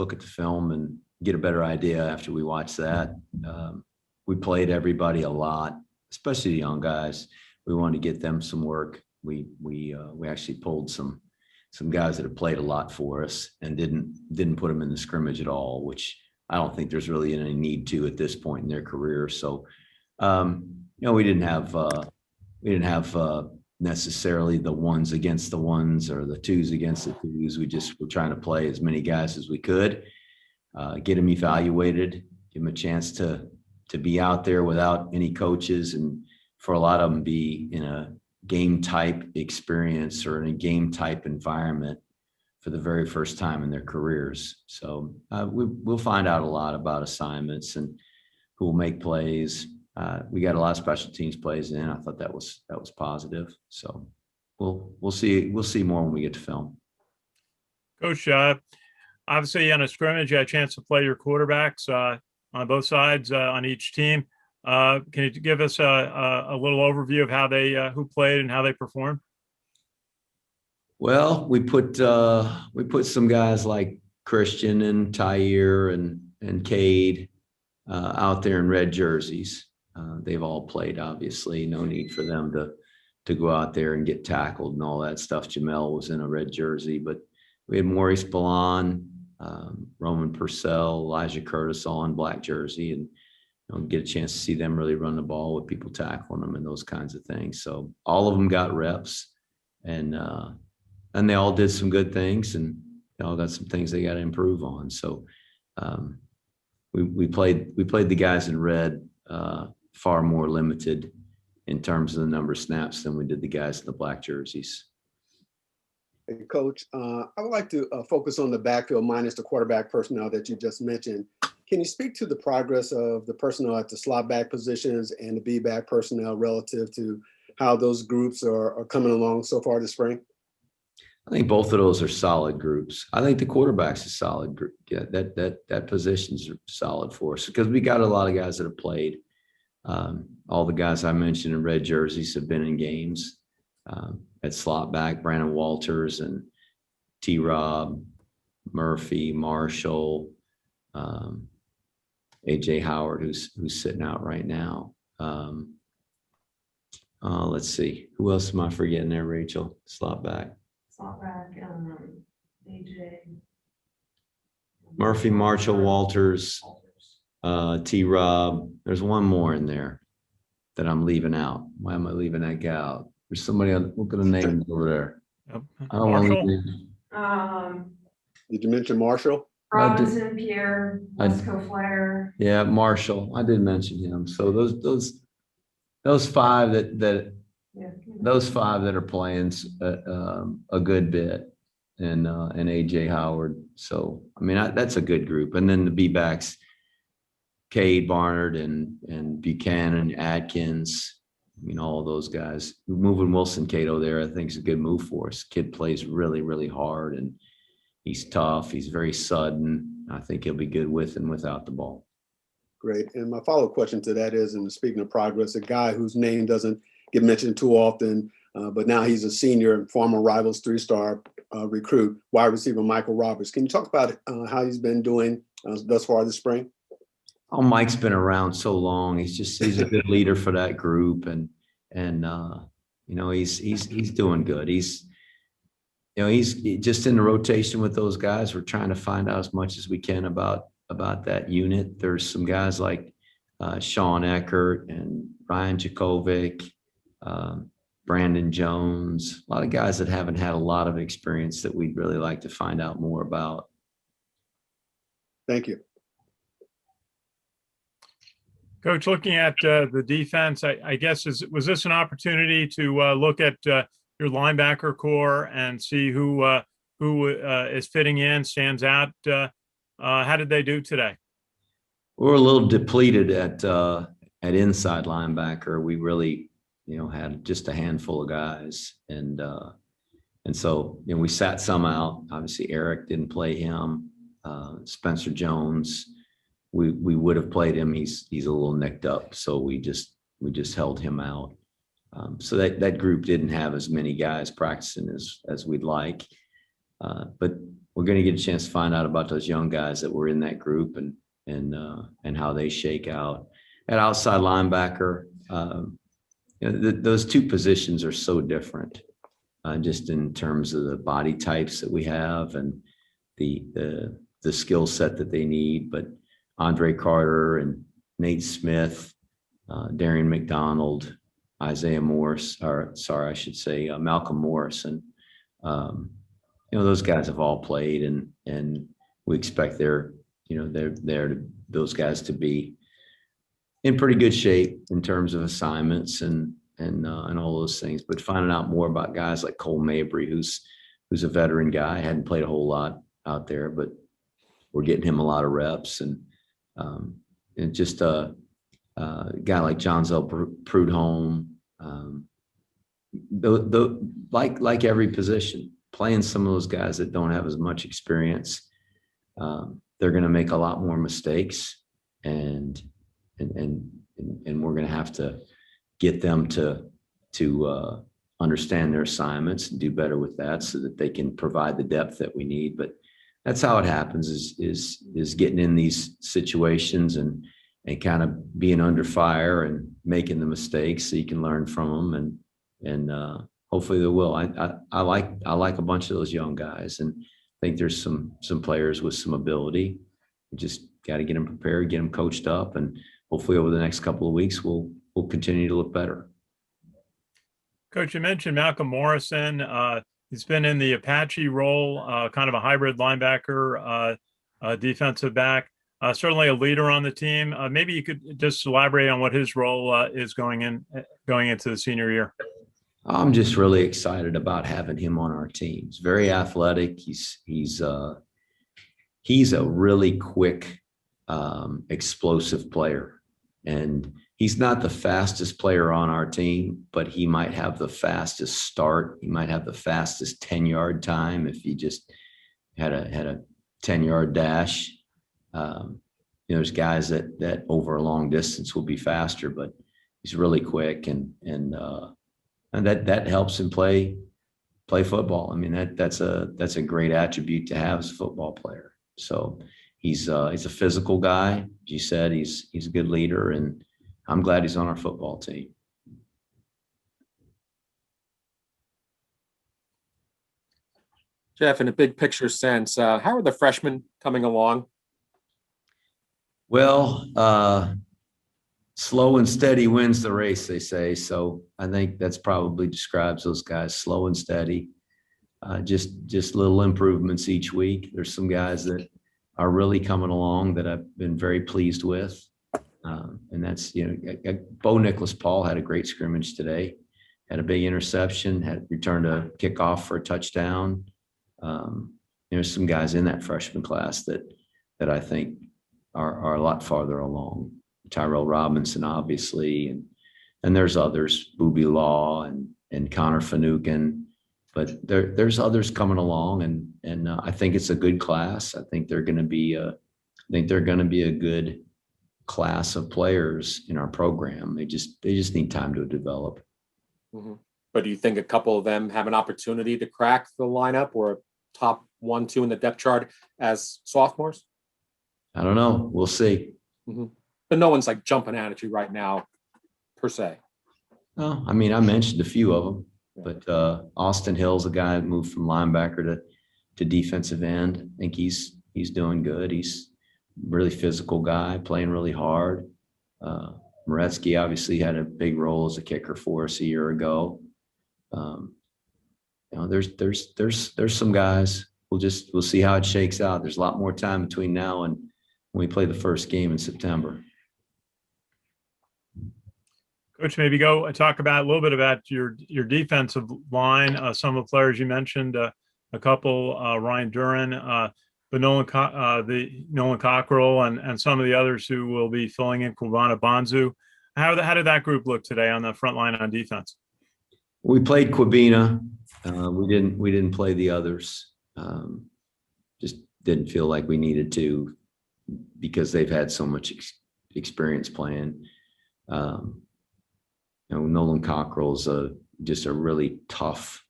look at the film and get a better idea after we watch that. We played everybody a lot, especially the young guys. We wanted to get them some work. We actually pulled some guys that have played a lot for us and didn't put them in the scrimmage at all, which I don't think there's really any need to at this point in their career. So, we didn't have necessarily the ones against the ones or the twos against the twos. We just were trying to play as many guys as we could, get them evaluated, give them a chance to be out there without any coaches, and for a lot of them be in a game type experience or in a game type environment for the very first time in their careers. So we'll find out a lot about assignments and who will make plays. We got a lot of special teams plays in. I thought that was positive. So we'll see more when we get to film. Coach, obviously on a scrimmage, you had a chance to play your quarterbacks on both sides on each team. Can you give us a little overview of how they who played and how they performed? Well, we put some guys like Christian and Tyre and Cade out there in red jerseys. They've all played, obviously. No need for them to go out there and get tackled and all that stuff. Jamel was in a red jersey, but we had Maurice Ballon, Roman Purcell, Elijah Curtis all in black jersey, and get a chance to see them really run the ball with people tackling them and those kinds of things. So all of them got reps, and they all did some good things, and they all got some things they got to improve on. So we played the guys in red far more limited in terms of the number of snaps than we did the guys in the black jerseys. Hey, Coach, I would like to focus on the backfield minus the quarterback personnel that you just mentioned. Can you speak to the progress of the personnel at the slot back positions and the B-back personnel relative to how those groups are coming along so far this spring? I think both of those are solid groups. I think the quarterback's a solid group. Yeah, that position's solid for us because we got a lot of guys that have played. All the guys I mentioned in red jerseys have been in games. At slot back, Brandon Walters and T-Rob, Murphy, Marshall, AJ Howard, who's sitting out right now. Let's see. Who else am I forgetting there, Rachel? Slot back. AJ. Murphy, Marshall, Walters, T-Rob. There's one more in there that I'm leaving out. Why am I leaving that guy out? There's somebody on, look at the names over there. I don't want Marshall? Did you mention Marshall? Robinson, Pierre, Wesco Flair. Yeah, Marshall. I did mention him. So those five that are playing a good bit, and AJ Howard. So I mean that's a good group. And then the B-backs, Cade, Barnard, and Buchanan, Adkins. All those guys. Moving Wilson Cato there, I think, is a good move for us. Kid plays really, really hard, and he's tough. He's very sudden. I think he'll be good with and without the ball. Great. And my follow-up question to that is, and speaking of progress, a guy whose name doesn't get mentioned too often, but now he's a senior and former Rivals 3-star recruit, wide receiver Michael Roberts. Can you talk about how he's been doing thus far this spring? Oh, Mike's been around so long. He's a good leader for that group, and he's doing good. He's just in the rotation with those guys. We're trying to find out as much as we can about that unit. There's some guys like Sean Eckert and Ryan Jakovic, Brandon Jones, a lot of guys that haven't had a lot of experience that we'd really like to find out more about. Thank you. Coach, looking at the defense, I guess, was this an opportunity to look at your linebacker core and see who is fitting in, stands out? How did they do today? We're a little depleted at inside linebacker. We really, had just a handful of guys, and so we sat some out. Obviously, Eric didn't play him. Spencer Jones. We would have played him. He's a little nicked up, so we just held him out. So that group didn't have as many guys practicing as we'd like. But we're going to get a chance to find out about those young guys that were in that group and how they shake out. At outside linebacker, those two positions are so different, just in terms of the body types that we have and the skill set that they need. But Andre Carter and Nate Smith, Darian McDonald, Isaiah Morris, or sorry, I should say Malcolm Morrison. Those guys have all played, and we expect those guys to be in pretty good shape in terms of assignments and all those things. But finding out more about guys like Cole Mabry, who's a veteran guy, hadn't played a whole lot out there, but we're getting him a lot of reps, and just a guy like Jonzel Prudhomme, like every position, playing some of those guys that don't have as much experience, they're going to make a lot more mistakes, and we're going to have to get them to understand their assignments and do better with that, so that they can provide the depth that we need. But that's how it happens: is getting in these situations and kind of being under fire and making the mistakes so you can learn from them, and hopefully they will. I like a bunch of those young guys, and I think there's some players with some ability. We just got to get them prepared, get them coached up, and hopefully over the next couple of weeks we'll continue to look better. Coach, you mentioned Malcolm Morrison. He's been in the Apache role, kind of a hybrid linebacker, defensive back. Certainly a leader on the team. Maybe you could just elaborate on what his role is going into the senior year. I'm just really excited about having him on our team. He's very athletic. He's a really quick, explosive player, and he's not the fastest player on our team, but he might have the fastest start. He might have the fastest 10-yard time if he just had a 10-yard dash. There's guys that over a long distance will be faster, but he's really quick, and that helps him play football. I mean, that's a great attribute to have as a football player. So he's a physical guy. As you said, he's a good leader, and I'm glad he's on our football team. Jeff, in a big picture sense, how are the freshmen coming along? Well, slow and steady wins the race, they say. So I think that's probably describes those guys: slow and steady. Just little improvements each week. There's some guys that are really coming along that I've been very pleased with. And that's, Bo Nicholas Paul had a great scrimmage today, had a big interception, had returned a kickoff for a touchdown. There's some guys in that freshman class that I think are a lot farther along. Tyrell Robinson, obviously, and there's others, Booby Law and Connor Finucane, but there's others coming along, and I think it's a good class. I think they're going to be a good class of players in our program. They just need time to develop. Mm-hmm. But do you think a couple of them have an opportunity to crack the lineup or a top 1, 2 in the depth chart as sophomores? I don't know. We'll see. Mm-hmm. But no one's like jumping out at you right now, per se. No, I mean, I mentioned a few of them, but Austin Hill's a guy that moved from linebacker to defensive end. I think he's doing good. He's really physical guy, playing really hard. Moretsky obviously had a big role as a kicker for us a year ago. There's some guys. We'll see how it shakes out. There's a lot more time between now and when we play the first game in September. Coach, maybe go talk about a little bit about your defensive line. Some of the players you mentioned, a couple, Ryan Duran, but Nolan Cockrell, and some of the others who will be filling in, Kwabena Bonzu. How did that group look today on the front line on defense? We played Kwabena. We didn't play the others. Just didn't feel like we needed to, because they've had so much experience playing. Nolan Cockrell's just a really tough,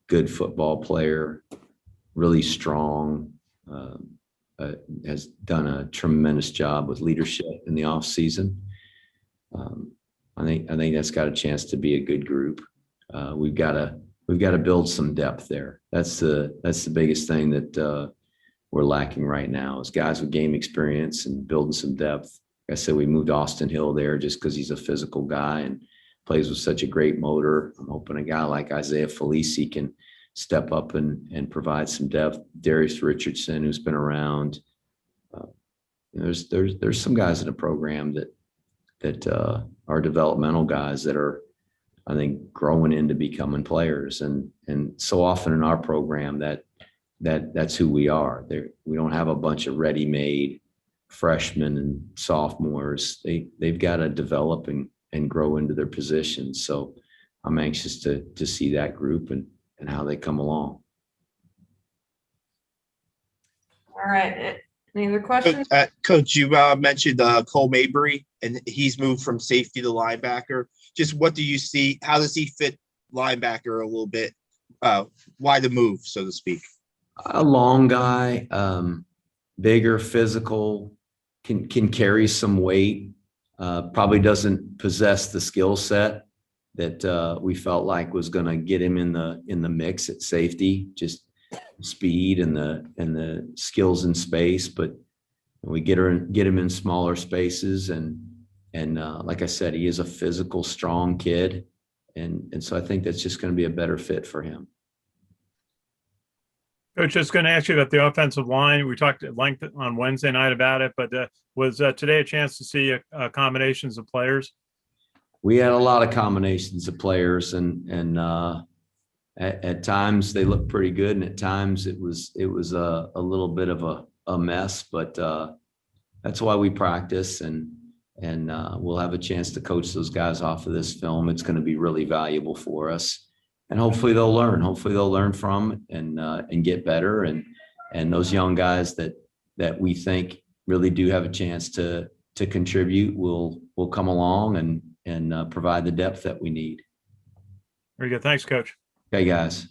good football player, really strong, has done a tremendous job with leadership in the off season. I think that's got a chance to be a good group. We've got to build some depth there. That's the biggest thing that we're lacking right now is guys with game experience and building some depth. Like I said, we moved Austin Hill there just because he's a physical guy and plays with such a great motor. I'm hoping a guy like Isaiah Felici can step up and provide some depth. Darius Richardson, who's been around. There's some guys in the program that are developmental guys that are, I think, growing into becoming players. And so often in our program that's who we are. We don't have a bunch of ready-made freshmen and sophomores. They've got to develop and grow into their positions. So I'm anxious to see that group and how they come along. All right. Any other questions? Coach, you mentioned Cole Mabry, and he's moved from safety to linebacker. Just what do you see? How does he fit linebacker a little bit? Why the move, so to speak? A long guy, bigger, physical, can carry some weight. Probably doesn't possess the skill set that we felt like was going to get him in the mix at safety. Just speed and the skills in space, but we get him in smaller spaces and like I said, he is a physical, strong kid, and so I think that's just going to be a better fit for him. Coach, just going to ask you about the offensive line. We talked at length on Wednesday night about it, but was today a chance to see combinations of players? We had a lot of combinations of players, and at times they looked pretty good, and at times it was a little bit of a mess. But that's why we practice, and we'll have a chance to coach those guys off of this film. It's going to be really valuable for us. And hopefully they'll learn. Hopefully they'll learn from it and get better. And those young guys that we think really do have a chance to contribute will come along and provide the depth that we need. Very good. Thanks, Coach. Okay, guys.